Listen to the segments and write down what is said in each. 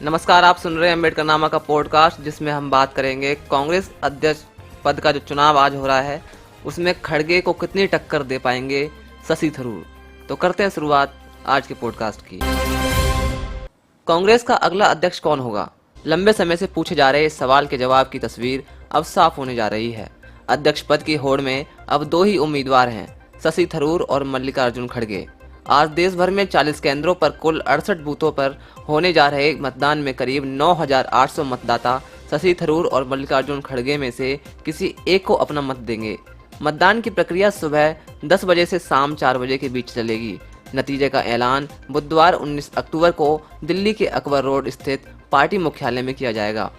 नमस्कार, आप सुन रहे हैं अम्बेडकर नामा का पॉडकास्ट, जिसमें हम बात करेंगे कांग्रेस अध्यक्ष पद का जो चुनाव आज हो रहा है उसमें खड़गे को कितनी टक्कर दे पाएंगे शशि थरूर। तो करते हैं शुरुआत आज के पॉडकास्ट की। कांग्रेस का अगला अध्यक्ष कौन होगा? लंबे समय से पूछे जा रहे इस सवाल के जवाब की तस्वीर अब साफ होने जा रही है। अध्यक्ष पद की होड़ में अब दो ही उम्मीदवार हैं, शशि थरूर और मल्लिकार्जुन खड़गे। आज देश भर में 40 केंद्रों पर कुल 68 बूथों पर होने जा रहे मतदान में करीब 9,800 मतदाता शशि थरूर और मल्लिकार्जुन खड़गे में से किसी एक को अपना मत देंगे। मतदान की प्रक्रिया सुबह 10 बजे से शाम 4 बजे के बीच चलेगी। नतीजे का ऐलान बुधवार 19 अक्टूबर को दिल्ली के अकबर रोड स्थित पार्टी मुख्यालय में किया जाएगा।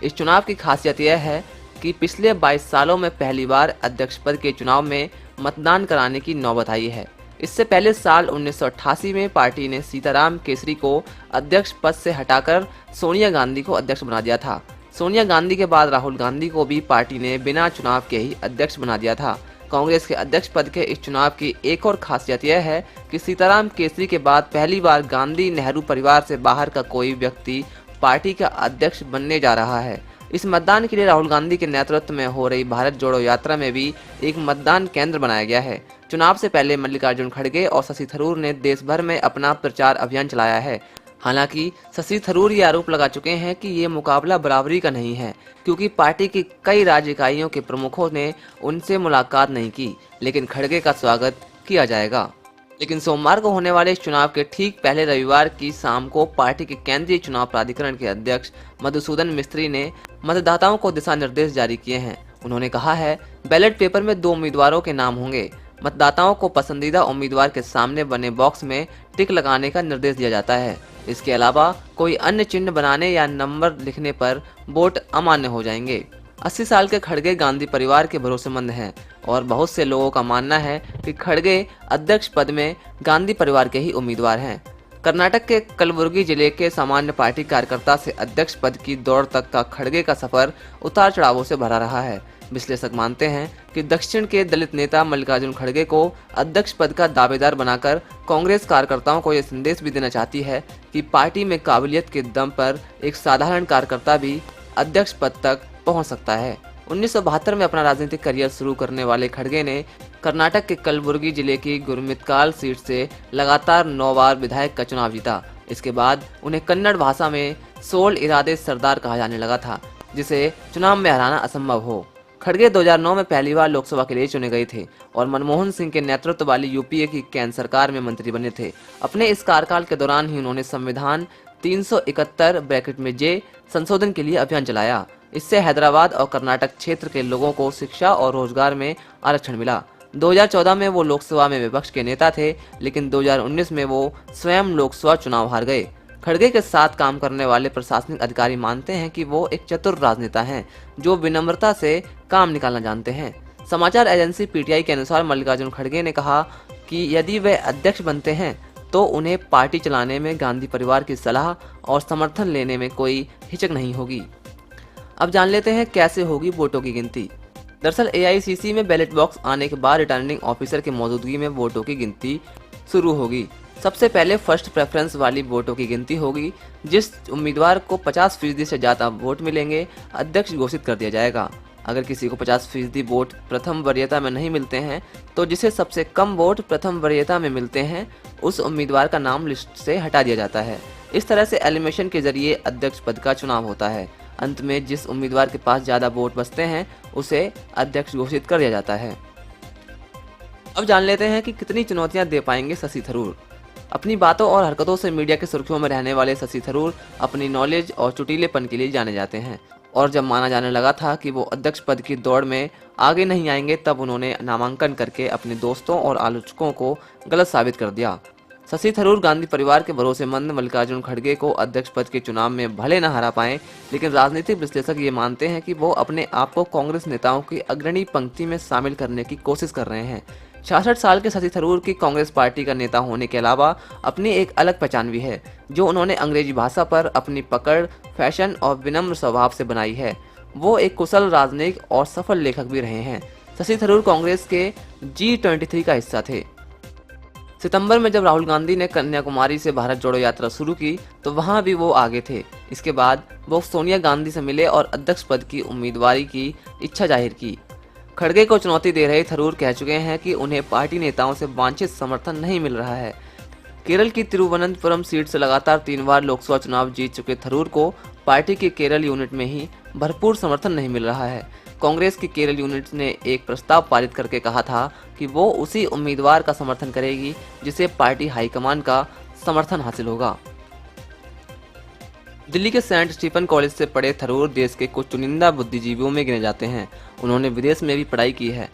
इस चुनाव की खासियत यह है कि पिछले 22 सालों में पहली बार अध्यक्ष पद के चुनाव में मतदान कराने की नौबत आई है। इससे पहले साल 1988 में पार्टी ने सीताराम केसरी को अध्यक्ष पद से हटाकर सोनिया गांधी को अध्यक्ष बना दिया था। सोनिया गांधी के बाद राहुल गांधी को भी पार्टी ने बिना चुनाव के ही अध्यक्ष बना दिया था। कांग्रेस के अध्यक्ष पद के इस चुनाव की एक और खासियत यह है कि सीताराम केसरी के बाद पहली बार गांधी नेहरू परिवार से बाहर का कोई व्यक्ति पार्टी का अध्यक्ष बनने जा रहा है। इस मतदान के लिए राहुल गांधी के नेतृत्व में हो रही भारत जोड़ो यात्रा में भी एक मतदान केंद्र बनाया गया है। चुनाव से पहले मल्लिकार्जुन खड़गे और शशि थरूर ने देश भर में अपना प्रचार अभियान चलाया है। हालांकि शशि थरूर ये आरोप लगा चुके हैं कि ये मुकाबला बराबरी का नहीं है, क्योंकि पार्टी की कई राज्य इकाइयों के प्रमुखों ने उनसे मुलाकात नहीं की, लेकिन खड़गे का स्वागत किया जाएगा। लेकिन सोमवार को होने वाले इस चुनाव के ठीक पहले रविवार की शाम को पार्टी के केंद्रीय चुनाव प्राधिकरण के अध्यक्ष मधुसूदन मिस्त्री ने मतदाताओं को दिशा निर्देश जारी किए हैं। उन्होंने कहा है, बैलेट पेपर में 2 उम्मीदवारों के नाम होंगे। मतदाताओं को पसंदीदा उम्मीदवार के सामने बने बॉक्स में टिक लगाने का निर्देश दिया जाता है। इसके अलावा कोई अन्य चिन्ह बनाने या नंबर लिखने पर वोट अमान्य हो जाएंगे। 80 साल के खड़गे गांधी परिवार के भरोसेमंद हैं और बहुत से लोगों का मानना है कि खड़गे अध्यक्ष पद में गांधी परिवार के ही उम्मीदवार हैं। कर्नाटक के कलबुर्गी जिले के सामान्य पार्टी कार्यकर्ता से अध्यक्ष पद की दौड़ तक का खड़गे का सफर उतार चढ़ावों से भरा रहा है। विश्लेषक मानते हैं कि दक्षिण के दलित नेता मल्लिकार्जुन खड़गे को अध्यक्ष पद का दावेदार बनाकर कांग्रेस कार्यकर्ताओं को यह संदेश भी देना चाहती है कि पार्टी में काबिलियत के दम पर एक साधारण कार्यकर्ता भी अध्यक्ष पद तक पहुंच सकता है। 1972 में अपना राजनीतिक करियर शुरू करने वाले खड़गे ने कर्नाटक के कलबुर्गी जिले की गुरमितकाल सीट से लगातार 9 बार विधायक का चुनाव जीता। इसके बाद उन्हें कन्नड़ भाषा में सोल इरादे सरदार कहा जाने लगा था, जिसे चुनाव में हराना असंभव हो। खड़गे 2009 में पहली बार लोकसभा के लिए चुने गए थे और मनमोहन सिंह के नेतृत्व वाली यूपीए की केंद्र सरकार में मंत्री बने थे। अपने इस कार्यकाल के दौरान ही उन्होंने संविधान 371 संशोधन के लिए अभियान चलाया। इससे हैदराबाद और कर्नाटक क्षेत्र के लोगों को शिक्षा और रोजगार में आरक्षण मिला। 2014 में वो लोकसभा में विपक्ष के नेता थे, लेकिन 2019 में वो स्वयं लोकसभा चुनाव हार गए। खड़गे के साथ काम करने वाले प्रशासनिक अधिकारी मानते हैं कि वो एक चतुर राजनेता हैं, जो विनम्रता से काम निकालना जानते हैं। समाचार एजेंसी पीटीआई के अनुसार मल्लिकार्जुन खड़गे ने कहा कि यदि वे अध्यक्ष बनते हैं तो उन्हें पार्टी चलाने में गांधी परिवार की सलाह और समर्थन लेने में कोई हिचक नहीं होगी। अब जान लेते हैं कैसे होगी वोटों की गिनती। दरअसल एआईसीसी में बैलेट बॉक्स आने के बाद रिटर्निंग ऑफिसर की मौजूदगी में वोटों की गिनती शुरू होगी। सबसे पहले फर्स्ट प्रेफरेंस वाली वोटों की गिनती होगी। जिस उम्मीदवार को 50% से ज़्यादा वोट मिलेंगे, अध्यक्ष घोषित कर दिया जाएगा। अगर किसी को 50% वोट प्रथम वरीयता में नहीं मिलते हैं, तो जिसे सबसे कम वोट प्रथम वरीयता में मिलते हैं, उस उम्मीदवार का नाम लिस्ट से हटा दिया जाता है। इस तरह से एलिमिनेशन के जरिए अध्यक्ष पद का चुनाव होता है। अंत में जिस उम्मीदवार के पास ज़्यादा वोट बचते हैं, उसे अध्यक्ष घोषित कर दिया जाता है। अब जान लेते हैं कि कितनी चुनौतियां दे पाएंगे शशि थरूर। अपनी बातों और हरकतों से मीडिया की सुर्खियों में रहने वाले शशि थरूर अपनी नॉलेज और चुटीलेपन के लिए जाने जाते हैं, और जब माना जाने लगा था कि वो अध्यक्ष पद की दौड़ में आगे नहीं आएंगे, तब उन्होंने नामांकन करके अपने दोस्तों और आलोचकों को गलत साबित कर दिया। शशि थरूर गांधी परिवार के भरोसेमंद मल्लिकार्जुन खड़गे को अध्यक्ष पद के चुनाव में भले न हरा पाएं, लेकिन राजनीतिक विश्लेषक ये मानते हैं कि वो अपने आप को कांग्रेस नेताओं की अग्रणी पंक्ति में शामिल करने की कोशिश कर रहे हैं। 66 साल के शशि थरूर की कांग्रेस पार्टी का नेता होने के अलावा अपनी एक अलग पहचान भी है, जो उन्होंने अंग्रेजी भाषा पर अपनी पकड़, फैशन और विनम्र स्वभाव से बनाई है। वो एक कुशल राजनयिक और सफल लेखक भी रहे हैं। शशि थरूर कांग्रेस के G23 का हिस्सा थे। सितंबर में जब राहुल गांधी ने कन्याकुमारी से भारत जोड़ो यात्रा शुरू की, तो वहां भी वो आगे थे। इसके बाद वो सोनिया गांधी से मिले और अध्यक्ष पद की उम्मीदवारी की इच्छा जाहिर की। खड़गे को चुनौती दे रहे थरूर कह चुके हैं कि उन्हें पार्टी नेताओं से वांछित समर्थन नहीं मिल रहा है। केरल की तिरुवनंतपुरम सीट से लगातार 3 बार लोकसभा चुनाव जीत चुके थरूर को पार्टी के केरल यूनिट में ही भरपूर समर्थन नहीं मिल रहा है। कांग्रेस की केरल यूनिट ने एक प्रस्ताव पारित करके कहा था कि वो उसी उम्मीदवार का समर्थन करेगी जिसे पार्टी हाईकमान का समर्थन हासिल होगा। दिल्ली के सेंट स्टीफन कॉलेज से पढ़े थरूर देश के कुछ चुनिंदा बुद्धिजीवियों में गिने जाते हैं। उन्होंने विदेश में भी पढ़ाई की है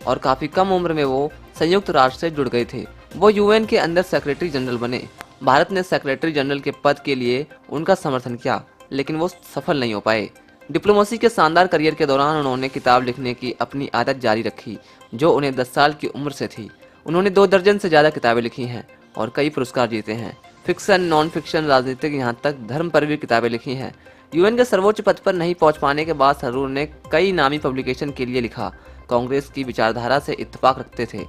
और काफी कम उम्र में वो संयुक्त राष्ट्र से जुड़ गए थे। वो यूएन के अंदर सेक्रेटरी जनरल बने। भारत ने सेक्रेटरी जनरल के पद के लिए उनका समर्थन किया, लेकिन वो सफल नहीं हो पाए। डिप्लोमेसी के शानदार करियर के दौरान उन्होंने किताब लिखने की अपनी आदत जारी रखी, जो उन्हें 10 साल की उम्र से थी। उन्होंने 2 दर्जन से ज्यादा किताबें लिखी हैं और कई पुरस्कार जीते हैं। फिक्शन, नॉन फिक्शन, राजनीतिक, यहाँ तक धर्म पर भी किताबें लिखी हैं। यूएन के सर्वोच्च पद पर नहीं पहुंच पाने के बाद थरूर ने कई नामी पब्लिकेशन के लिए लिखा। कांग्रेस की विचारधारा से इत्तेफाक रखते थे,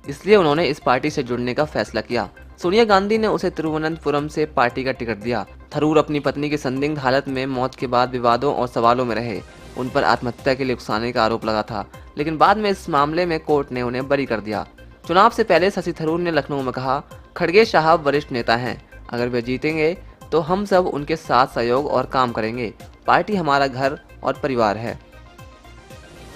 इसलिए उन्होंने इस पार्टी से जुड़ने का फैसला किया। सोनिया गांधी ने उसे तिरुवनंतपुरम से पार्टी का टिकट दिया। थरूर अपनी पत्नी की संदिग्ध हालत में मौत के बाद विवादों और सवालों में रहे। उन पर आत्महत्या के लिए उकसाने का आरोप लगा था, लेकिन बाद में इस मामले में कोर्ट ने उन्हें बरी कर दिया। चुनाव से पहले शशि थरूर ने लखनऊ में कहा, खड़गे साहब वरिष्ठ नेता हैं, अगर वे जीतेंगे तो हम सब उनके साथ सहयोग और काम करेंगे। पार्टी हमारा घर और परिवार है।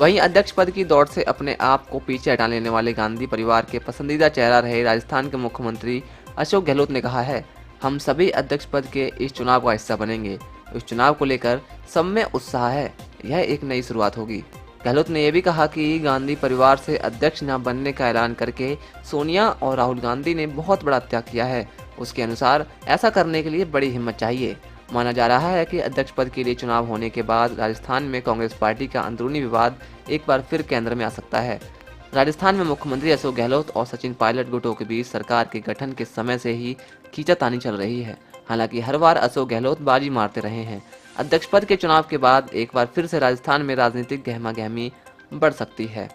वहीं अध्यक्ष पद की दौड़ से अपने आप को पीछे हटा लेने वाले गांधी परिवार के पसंदीदा चेहरा रहे राजस्थान के मुख्यमंत्री अशोक गहलोत ने कहा है, हम सभी अध्यक्ष पद के इस चुनाव का हिस्सा बनेंगे। इस चुनाव को लेकर सब में उत्साह है, यह एक नई शुरुआत होगी। गहलोत ने यह भी कहा कि गांधी परिवार से अध्यक्ष न बनने का ऐलान करके सोनिया और राहुल गांधी ने बहुत बड़ा त्याग किया है। उसके अनुसार ऐसा करने के लिए बड़ी हिम्मत चाहिए। माना जा रहा है कि अध्यक्ष पद के लिए चुनाव होने के बाद राजस्थान में कांग्रेस पार्टी का अंदरूनी विवाद एक बार फिर केंद्र में आ सकता है। राजस्थान में मुख्यमंत्री अशोक गहलोत और सचिन पायलट गुटों के बीच सरकार के गठन के समय से ही खींचातानी चल रही है। हालांकि हर बार अशोक गहलोत बाजी मारते रहे हैं। अध्यक्ष पद के चुनाव के बाद एक बार फिर से राजस्थान में राजनीतिक गहमागहमी बढ़ सकती है।